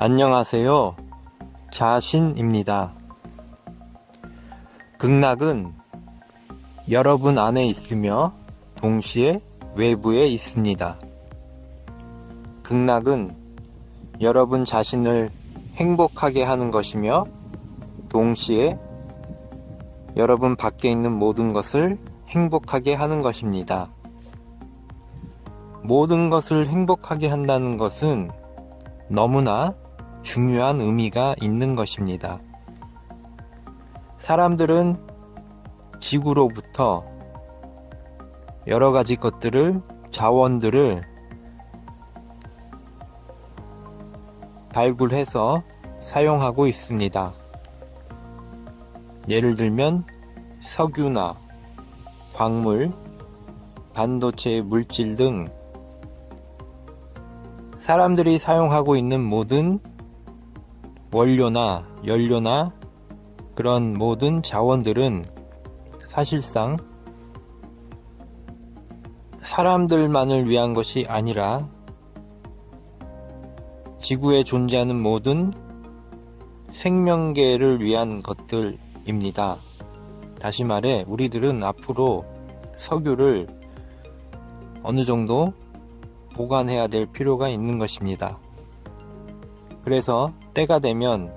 안녕하세요. 자신입니다. 극락은 여러분 안에 있으며 동시에 외부에 있습니다. 극락은 여러분 자신을 행복하게 하는 것이며 동시에 여러분 밖에 있는 모든 것을 행복하게 하는 것입니다. 모든 것을 행복하게 한다는 것은 너무나 중요한 의미가 있는 것입니다. 사람들은 지구로부터 여러 가지 것들을, 자원들을 발굴해서 사용하고 있습니다. 예를 들면 석유나 광물, 반도체 물질 등 사람들이 사용하고 있는 모든 원료나 연료나 그런 모든 자원들은 사실상 사람들만을 위한 것이 아니라 지구에 존재하는 모든 생명계를 위한 것들입니다. 다시 말해 우리들은 앞으로 석유를 어느 정도 보관해야 될 필요가 있는 것입니다. 그래서 때가 되면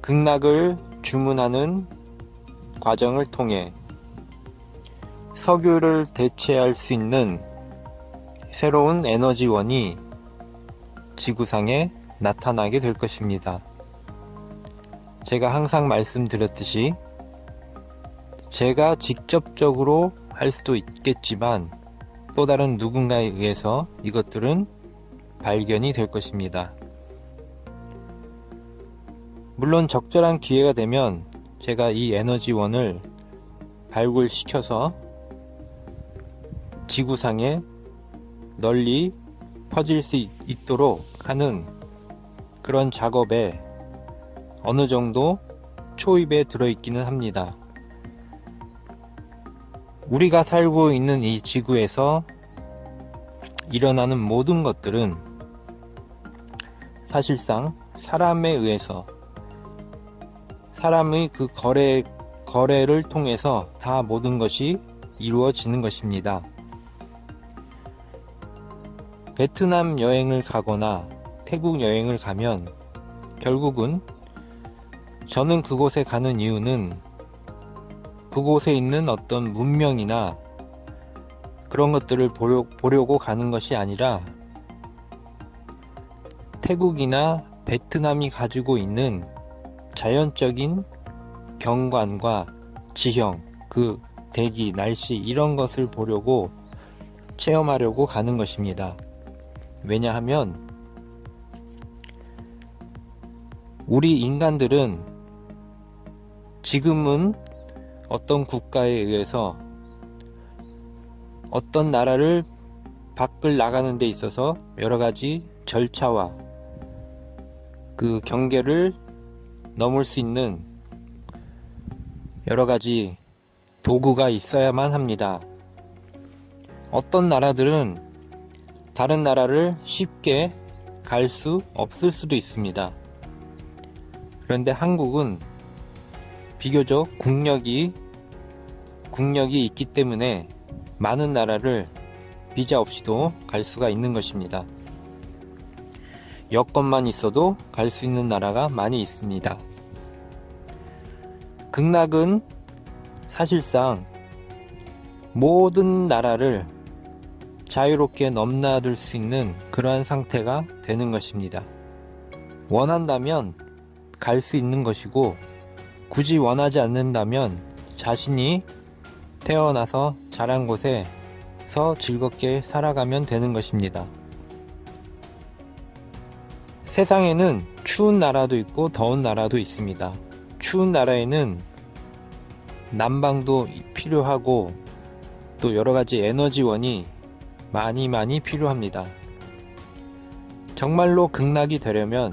극락을 주문하는 과정을 통해 석유를 대체할 수 있는 새로운 에너지원이 지구상에 나타나게 될 것입니다. 제가 항상 말씀드렸듯이 제가 직접적으로 할 수도 있겠지만 또 다른 누군가에 의해서 이것들은 발견이 될 것입니다. 물론 적절한 기회가 되면 제가 이 에너지원을 발굴시켜서 지구상에 널리 퍼질 수 있도록 하는 그런 작업에 어느 정도 초입에 들어있기는 합니다. 우리가 살고 있는 이 지구에서 일어나는 모든 것들은 사실상 사람에 의해서 사람의 그 거래를 통해서 다 모든 것이 이루어지는 것입니다. 베트남 여행을 가거나 태국 여행을 가면 결국은 저는 그곳에 가는 이유는 그곳에 있는 어떤 문명이나 그런 것들을 보려고 가는 것이 아니라 태국이나 베트남이 가지고 있는 자연적인 경관과 지형, 그 대기, 날씨 이런 것을 보려고 체험하려고 가는 것입니다. 왜냐하면 우리 인간들은 지금은 어떤 국가에 의해서 어떤 나라를 밖을 나가는 데 있어서 여러 가지 절차와 그 경계를 넘을 수 있는 여러 가지 도구가 있어야만 합니다. 어떤 나라들은 다른 나라를 쉽게 갈 수 없을 수도 있습니다. 그런데 한국은 비교적 국력이 있기 때문에 많은 나라를 비자 없이도 갈 수가 있는 것입니다. 여건만 있어도 갈 수 있는 나라가 많이 있습니다. 극락은 사실상 모든 나라를 자유롭게 넘나들 수 있는 그러한 상태가 되는 것입니다. 원한다면 갈 수 있는 것이고 굳이 원하지 않는다면 자신이 태어나서 자란 곳에서 즐겁게 살아가면 되는 것입니다. 세상에는 추운 나라도 있고 더운 나라도 있습니다. 추운 나라에는 난방도 필요하고 또 여러가지 에너지원이 많이 필요합니다. 정말로 극락이 되려면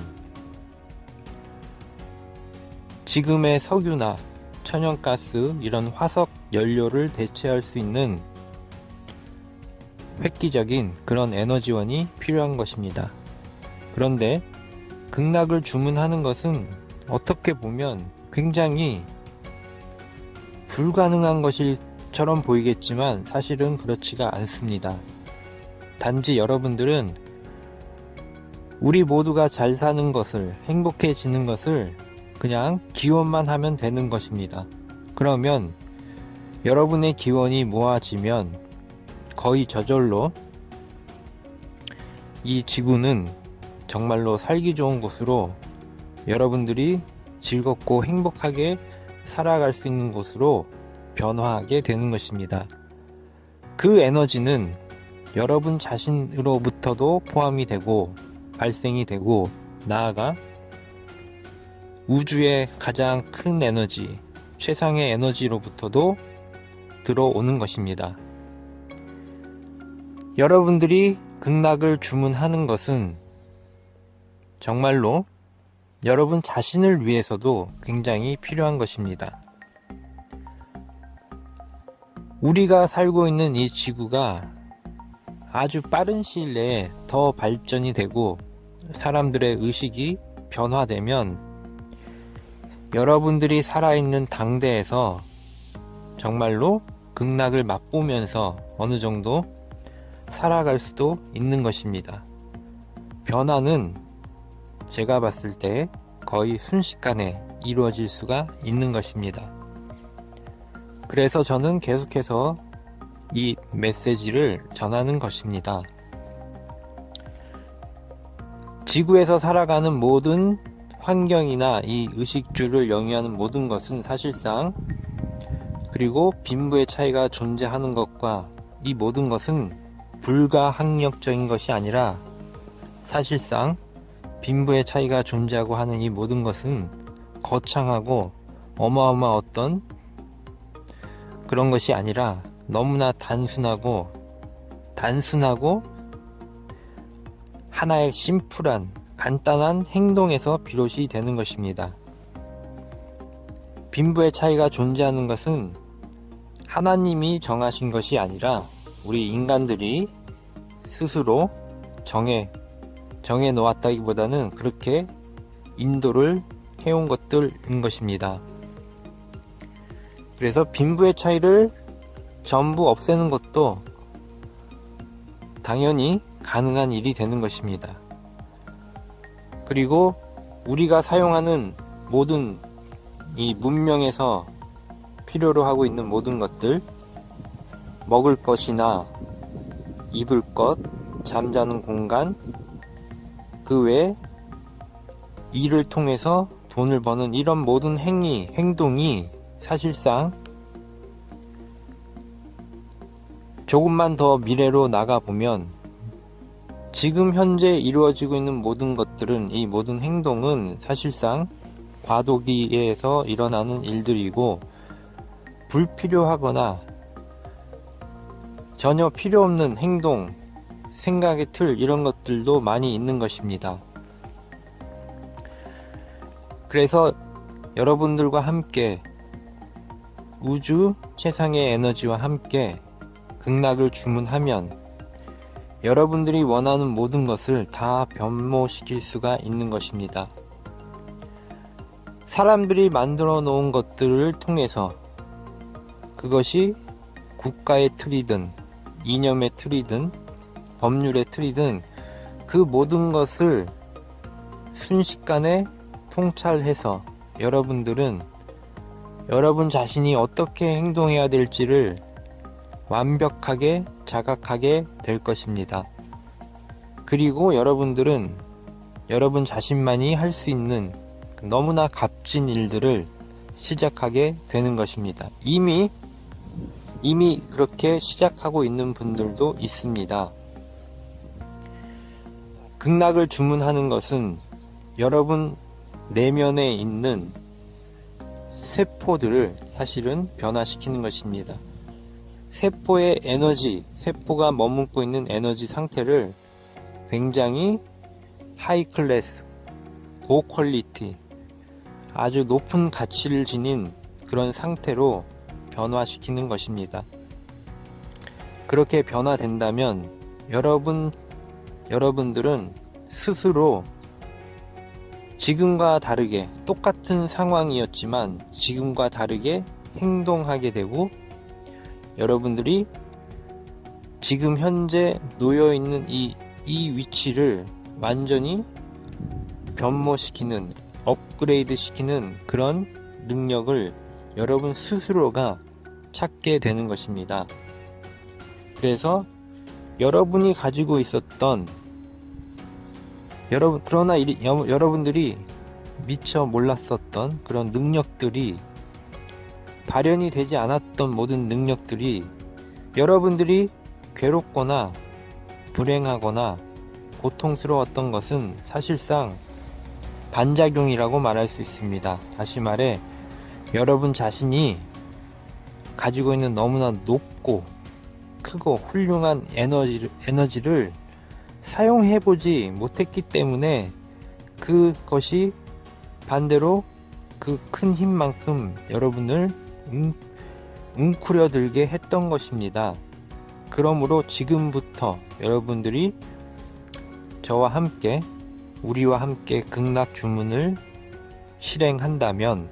지금의 석유나 천연가스 이런 화석 연료를 대체할 수 있는 획기적인 그런 에너지원이 필요한 것입니다. 그런데 극락을 주문하는 것은 어떻게 보면 굉장히 불가능한 것처럼 보이겠지만 사실은 그렇지가 않습니다. 단지 여러분들은 우리 모두가 잘 사는 것을, 행복해지는 것을 그냥 기원만 하면 되는 것입니다. 그러면 여러분의 기원이 모아지면 거의 저절로 이 지구는 정말로 살기 좋은 곳으로, 여러분들이 즐겁고 행복하게 살아갈 수 있는 곳으로 변화하게 되는 것입니다. 그 에너지는 여러분 자신으로부터도 포함이 되고 발생이 되고, 나아가 우주의 가장 큰 에너지, 최상의 에너지로부터도 들어오는 것입니다. 여러분들이 극락을 주문하는 것은 정말로 여러분 자신을 위해서도 굉장히 필요한 것입니다. 우리가 살고 있는 이 지구가 아주 빠른 시일 내에 더 발전이 되고 사람들의 의식이 변화되면 여러분들이 살아있는 당대에서 정말로 극락을 맛보면서 어느 정도 살아갈 수도 있는 것입니다. 변화는 제가 봤을 때 거의 순식간에 이루어질 수가 있는 것입니다. 그래서 저는 계속해서 이 메시지를 전하는 것입니다. 지구에서 살아가는 모든 환경이나 이 의식주를 영위하는 모든 것은 사실상, 그리고 빈부의 차이가 존재하는 것과 이 모든 것은 불가항력적인 것이 아니라 사실상 빈부의 차이가 존재하고 하는 이 모든 것은 거창하고 어마어마한 어떤 그런 것이 아니라 너무나 단순하고 하나의 심플한 간단한 행동에서 비롯이 되는 것입니다. 빈부의 차이가 존재하는 것은 하나님이 정하신 것이 아니라 우리 인간들이 스스로 정해 놓았다기보다는 그렇게 인도를 해온 것들인 것입니다. 그래서 빈부의 차이를 전부 없애는 것도 당연히 가능한 일이 되는 것입니다. 그리고 우리가 사용하는 모든 이 문명에서 필요로 하고 있는 모든 것들, 먹을 것이나 입을 것, 잠자는 공간, 그 외에 일을 통해서 돈을 버는 이런 모든 행동이 사실상 조금만 더 미래로 나가보면 지금 현재 이루어지고 있는 모든 것들은, 이 모든 행동은 사실상 과도기에서 일어나는 일들이고 불필요하거나 전혀 필요 없는 행동, 생각의 틀, 이런 것들도 많이 있는 것입니다. 그래서 여러분들과 함께 우주 최상의 에너지와 함께 극락을 주문하면 여러분들이 원하는 모든 것을 다 변모시킬 수가 있는 것입니다. 사람들이 만들어 놓은 것들을 통해서, 그것이 국가의 틀이든 이념의 틀이든 법률의 틀이든 그 모든 것을 순식간에 통찰해서 여러분들은 여러분 자신이 어떻게 행동해야 될지를 완벽하게 자각하게 될 것입니다. 그리고 여러분들은 여러분 자신만이 할 수 있는 너무나 값진 일들을 시작하게 되는 것입니다. 이미 그렇게 시작하고 있는 분들도 있습니다. 극락을 주문하는 것은 여러분 내면에 있는 세포들을 사실은 변화시키는 것입니다. 세포의 에너지, 세포가 머금고 있는 에너지 상태를 굉장히 하이 클래스, 고퀄리티, 아주 높은 가치를 지닌 그런 상태로 변화시키는 것입니다. 그렇게 변화된다면 여러분들은 스스로 지금과 다르게 똑같은 상황이었지만 지금과 다르게 행동하게 되고, 여러분들이 지금 현재 놓여있는 이 위치를 완전히 변모시키는, 업그레이드 시키는 그런 능력을 여러분 스스로가 찾게 되는 것입니다. 그래서 여러분이 가지고 있었던, 그러나 여러분들이 미처 몰랐었던 그런 능력들이, 발현이 되지 않았던 모든 능력들이, 여러분들이 괴롭거나 불행하거나 고통스러웠던 것은 사실상 반작용이라고 말할 수 있습니다. 다시 말해, 여러분 자신이 가지고 있는 너무나 높고 크고 훌륭한 에너지를 사용해보지 못했기 때문에 그것이 반대로 그 큰 힘만큼 여러분을 웅크려들게 했던 것입니다. 그러므로 지금부터 여러분들이 저와 함께, 우리와 함께 극락 주문을 실행한다면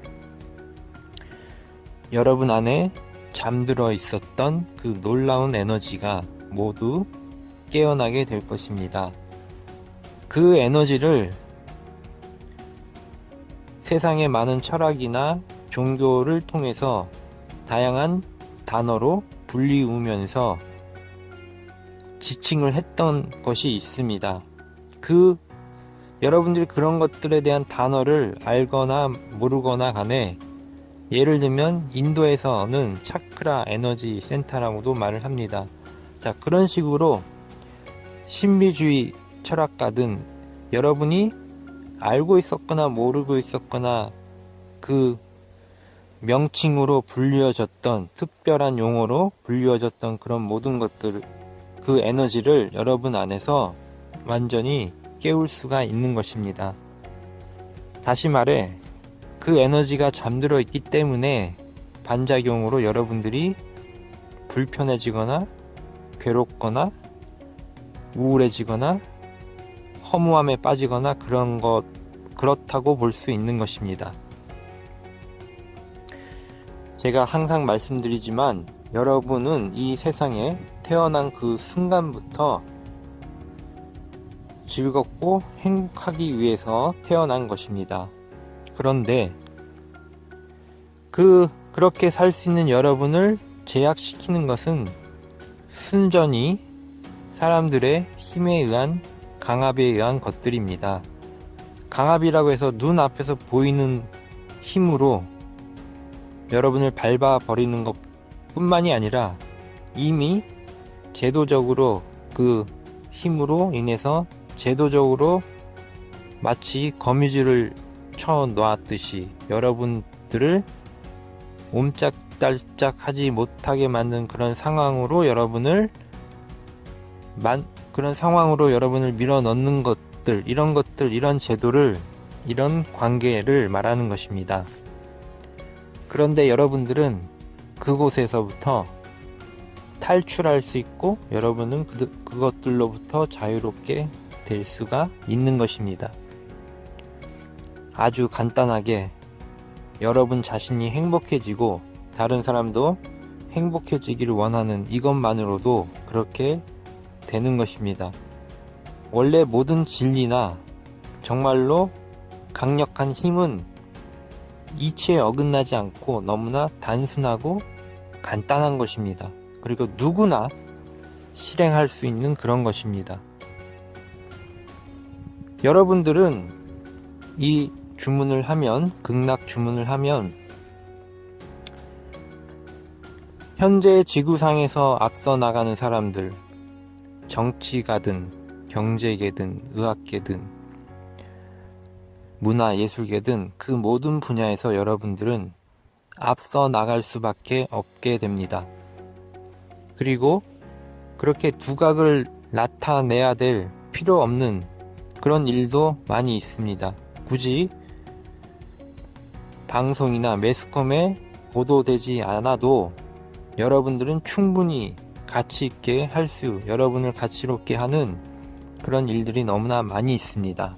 여러분 안에 잠들어 있었던 그 놀라운 에너지가 모두 깨어나게 될 것입니다. 그 에너지를 세상의 많은 철학이나 종교를 통해서 다양한 단어로 불리우면서 지칭을 했던 것이 있습니다. 여러분들이 그런 것들에 대한 단어를 알거나 모르거나 간에, 예를 들면 인도에서는 차크라 에너지 센터라고도 말을 합니다. 자, 그런 식으로 신비주의 철학가든 여러분이 알고 있었거나 모르고 있었거나 그 명칭으로 불리워졌던, 특별한 용어로 불리워졌던 그런 모든 것들, 그 에너지를 여러분 안에서 완전히 깨울 수가 있는 것입니다. 다시 말해, 그 에너지가 잠들어 있기 때문에 반작용으로 여러분들이 불편해지거나 괴롭거나 우울해지거나 허무함에 빠지거나 그렇다고 볼 수 있는 것입니다. 제가 항상 말씀드리지만 여러분은 이 세상에 태어난 그 순간부터 즐겁고 행복하기 위해서 태어난 것입니다. 그런데 그렇게 살 수 있는 여러분을 제약시키는 것은 순전히 사람들의 힘에 의한, 강압에 의한 것들입니다. 강압이라고 해서 눈앞에서 보이는 힘으로 여러분을 밟아버리는 것 뿐만이 아니라 이미 제도적으로 그 힘으로 인해서 제도적으로 마치 거미줄을 쳐 놓았듯이 여러분들을 옴짝달짝 하지 못하게 만든 그런 상황으로 여러분을 밀어 넣는 것들, 이런 제도를, 이런 관계를 말하는 것입니다. 그런데 여러분들은 그곳에서부터 탈출할 수 있고 여러분은 그것들로부터 자유롭게 될 수가 있는 것입니다. 아주 간단하게 여러분 자신이 행복해지고 다른 사람도 행복해지기를 원하는 이것만으로도 그렇게 되는 것입니다. 원래 모든 진리나 정말로 강력한 힘은 이치에 어긋나지 않고 너무나 단순하고 간단한 것입니다. 그리고 누구나 실행할 수 있는 그런 것입니다. 여러분들은 이 주문을 하면, 극락 주문을 하면 현재 지구상에서 앞서 나가는 사람들, 정치가든 경제계든 의학계든 문화예술계든 그 모든 분야에서 여러분들은 앞서 나갈 수밖에 없게 됩니다. 그리고 그렇게 두각을 나타내야 될 필요 없는 그런 일도 많이 있습니다. 굳이 방송이나 매스컴에 보도되지 않아도 여러분들은 충분히 가치있게 여러분을 가치롭게 하는 그런 일들이 너무나 많이 있습니다.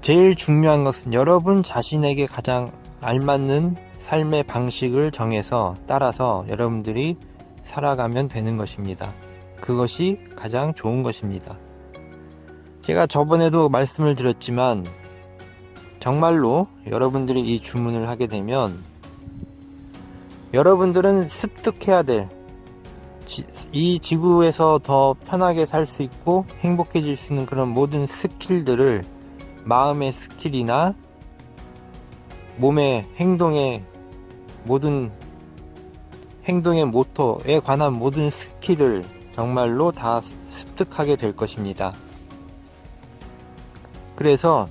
제일 중요한 것은 여러분 자신에게 가장 알맞는 삶의 방식을 정해서 따라서 여러분들이 살아가면 되는 것입니다. 그것이 가장 좋은 것입니다. 제가 저번에도 말씀을 드렸지만 정말로 여러분들이 이 주문을 하게 되면 여러분들은 습득해야 될 이 지구에서 더 편하게 살 수 있고 행복해질 수 있는 그런 모든 스킬들을 마음의 스킬이나 몸의 행동의 모든 행동의 모토에 관한 모든 스킬을 정말로 다 습득하게 될 것입니다. 그래서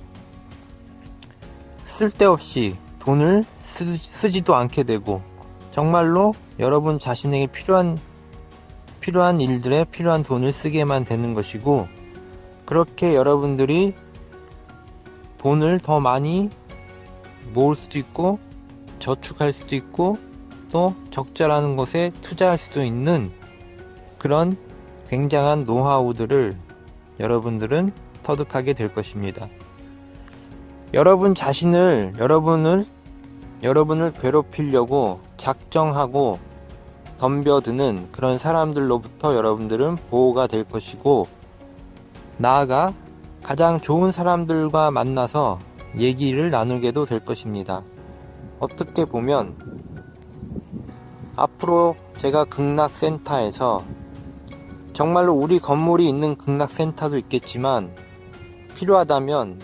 쓸데없이 돈을 쓰지도 않게 되고 정말로 여러분 자신에게 필요한 일들에 필요한 돈을 쓰게만 되는 것이고, 그렇게 여러분들이 돈을 더 많이 모을 수도 있고 저축할 수도 있고 또 적절한 것에 투자할 수도 있는 그런 굉장한 노하우들을 여러분들은 터득하게 될 것입니다. 여러분 자신을 여러분을 괴롭히려고 작정하고 덤벼드는 그런 사람들로부터 여러분들은 보호가 될 것이고, 나아가 가장 좋은 사람들과 만나서 얘기를 나누게도 될 것입니다. 어떻게 보면 앞으로 제가 극락센터에서 정말로 우리 건물이 있는 극락센터도 있겠지만 필요하다면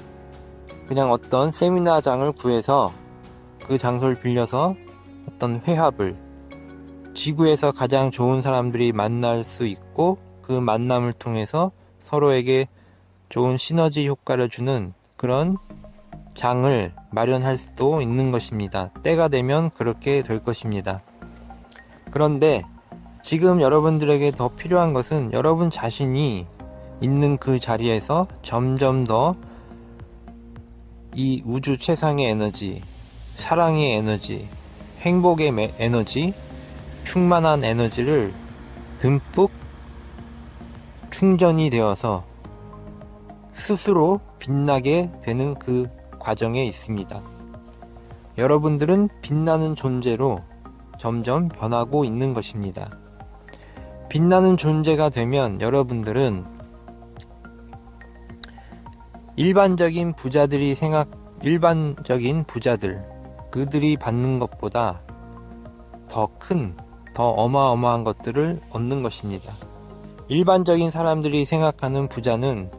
그냥 어떤 세미나장을 구해서 그 장소를 빌려서 어떤 회합을, 지구에서 가장 좋은 사람들이 만날 수 있고 그 만남을 통해서 서로에게 좋은 시너지 효과를 주는 그런 장을 마련할 수도 있는 것입니다. 때가 되면 그렇게 될 것입니다. 그런데 지금 여러분들에게 더 필요한 것은 여러분 자신이 있는 그 자리에서 점점 더 이 우주 최상의 에너지, 사랑의 에너지, 행복의 에너지, 충만한 에너지를 듬뿍 충전이 되어서 스스로 빛나게 되는 그 과정에 있습니다. 여러분들은 빛나는 존재로 점점 변하고 있는 것입니다. 빛나는 존재가 되면 여러분들은 일반적인 부자들, 그들이 받는 것보다 더 큰, 더 어마어마한 것들을 얻는 것입니다. 일반적인 사람들이 생각하는 부자는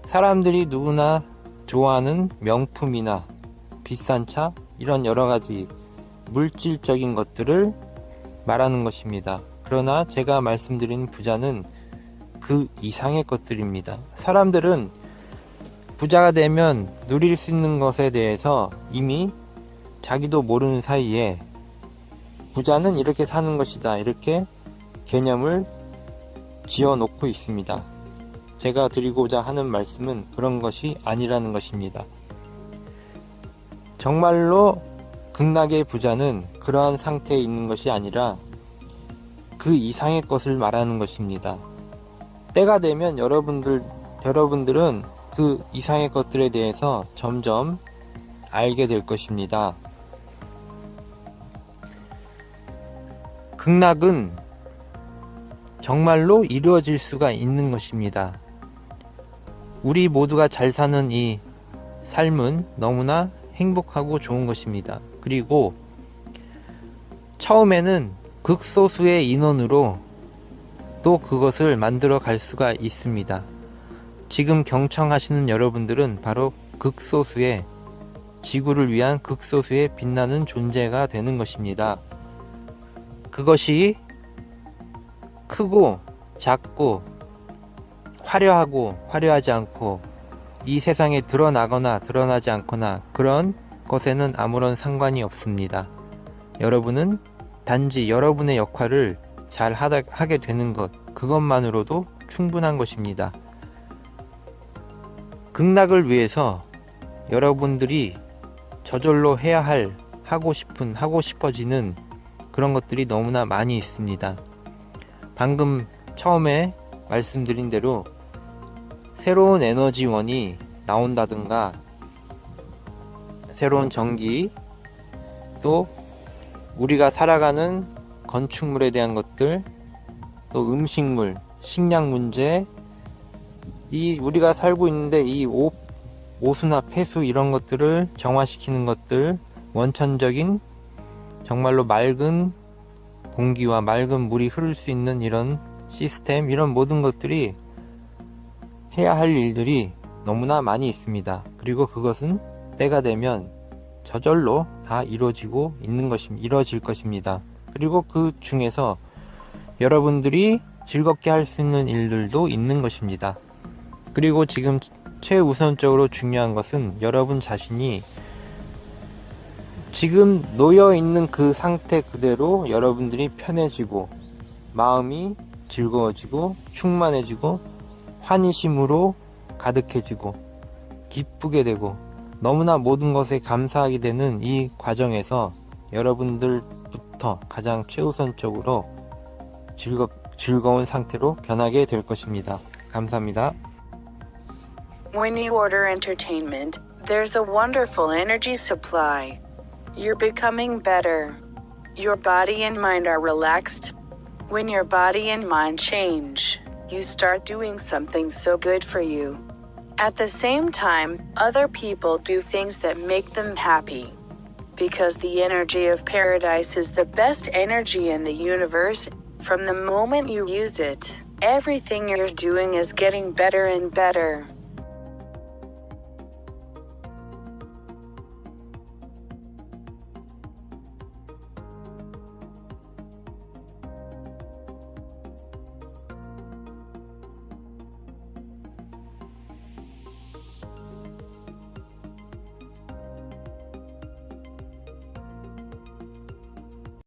사람들이 누구나 좋아하는 명품이나 비싼 차, 이런 여러가지 물질적인 것들을 말하는 것입니다. 그러나 제가 말씀드린 부자는 그 이상의 것들입니다. 사람들은 부자가 되면 누릴 수 있는 것에 대해서 이미 자기도 모르는 사이에 부자는 이렇게 사는 것이다, 이렇게 개념을 지어놓고 있습니다. 제가 드리고자 하는 말씀은 그런 것이 아니라는 것입니다. 정말로 극락의 부자는 그러한 상태에 있는 것이 아니라 그 이상의 것을 말하는 것입니다. 때가 되면 여러분들은 그 이상의 것들에 대해서 점점 알게 될 것입니다. 극락은 정말로 이루어질 수가 있는 것입니다. 우리 모두가 잘 사는 이 삶은 너무나 행복하고 좋은 것입니다. 그리고 처음에는 극소수의 인원으로 또 그것을 만들어 갈 수가 있습니다. 지금 경청하시는 여러분들은 바로 극소수의, 지구를 위한 극소수의 빛나는 존재가 되는 것입니다. 그것이 크고 작고 화려하고 화려하지 않고 이 세상에 드러나거나 드러나지 않거나 그런 것에는 아무런 상관이 없습니다. 여러분은 단지 여러분의 역할을 잘 하게 되는 것, 그것만으로도 충분한 것입니다. 극락을 위해서 여러분들이 저절로 해야 할, 하고 싶어지는 그런 것들이 너무나 많이 있습니다. 방금 처음에 말씀드린 대로 새로운 에너지원이 나온다든가 새로운 전기, 또 우리가 살아가는 건축물에 대한 것들, 또 음식물, 식량 문제, 우리가 살고 있는데 이 오수나 폐수 이런 것들을 정화시키는 것들, 원천적인 정말로 맑은 공기와 맑은 물이 흐를 수 있는 이런 시스템, 이런 모든 것들이 해야 할 일들이 너무나 많이 있습니다. 그리고 그것은 때가 되면 저절로 다 이루어질 것입니다. 그리고 그 중에서 여러분들이 즐겁게 할 수 있는 일들도 있는 것입니다. 그리고 지금 최우선적으로 중요한 것은 여러분 자신이 지금 놓여 있는 그 상태 그대로 여러분들이 편해지고 마음이 즐거워지고 충만해지고 환희심으로 가득해지고 기쁘게 되고 너무나 모든 것에 감사하게 되는 이 과정에서 여러분들부터 가장 최우선적으로 즐거운 상태로 변하게 될 것입니다. 감사합니다. When you order entertainment, there's a wonderful energy supply. You're becoming better. Your body and mind are relaxed. When your body and mind change, you start doing something so good for you. At the same time, other people do things that make them happy. Because the energy of paradise is the best energy in the universe, from the moment you use it, everything you're doing is getting better and better.